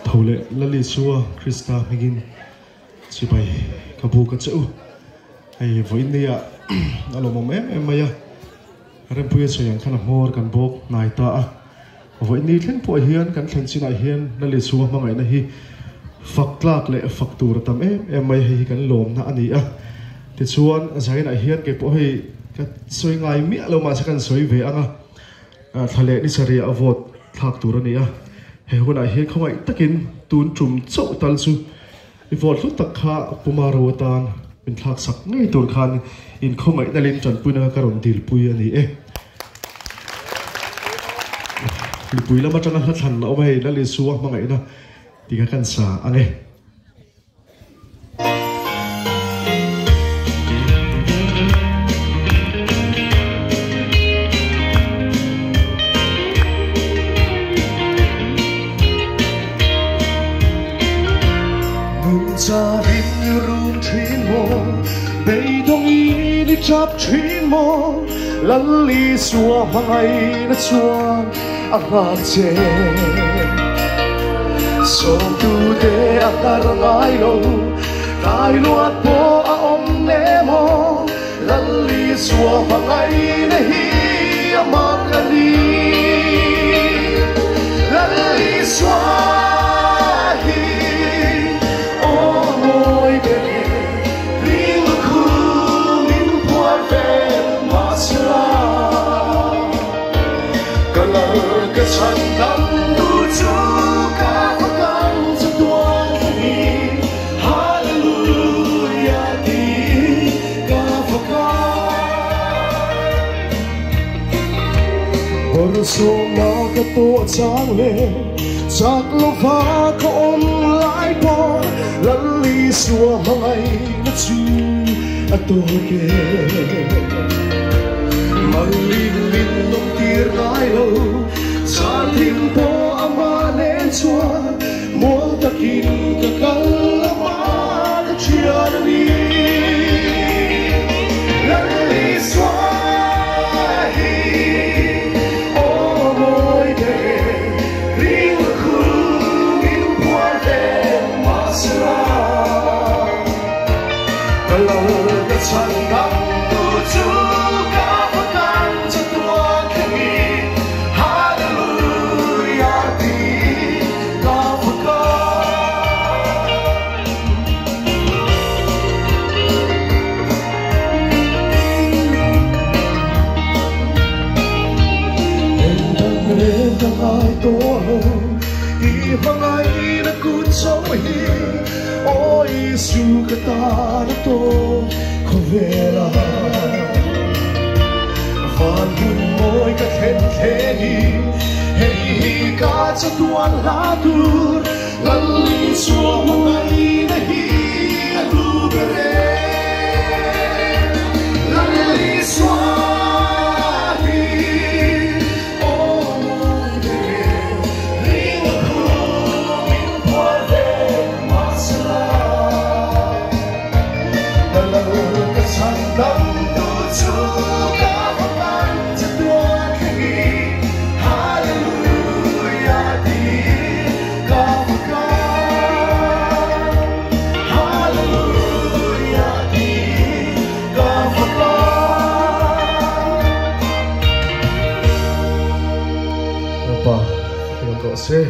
thầu lệ lali xua Krista Megin chỉ bay kabu cả chỗ hay với nia alo mong em mày rem puya soyang khana mor kan bok nai ta với ni thlen po hian kan thlen chinai hian lali xua mangai na hi faklak le faktur tam em mày hi kan lom na ani a ti chuan zai na hian ke po hi ka soi ngai mi lo ma sa kan soi ve anga thale ni saria avot thak tur ani a he huna hi khawai takin tun trum chau tal chu I vol lu tak kha pumaro tan min thak sak ngai tur khan in khawai dalin chan puna karon dil pui ani e li pui lama tanga hlan o mai la le suwa mangai na tiga kan sa ange Gia đình rung chuyên mô Bây đông ý đi chấp chuyên mô Lăn lý xua mai nó chuan Ác ngạc chê Sông tu tê ác ta răng ai lâu Tài loạt bố á ôm nê mô Lăn lý xua mai nó hi á mạc lăn lý Lăn lý xua Hãy subscribe cho kênh Ghiền Mì Gõ để không bỏ Apa yang kau say?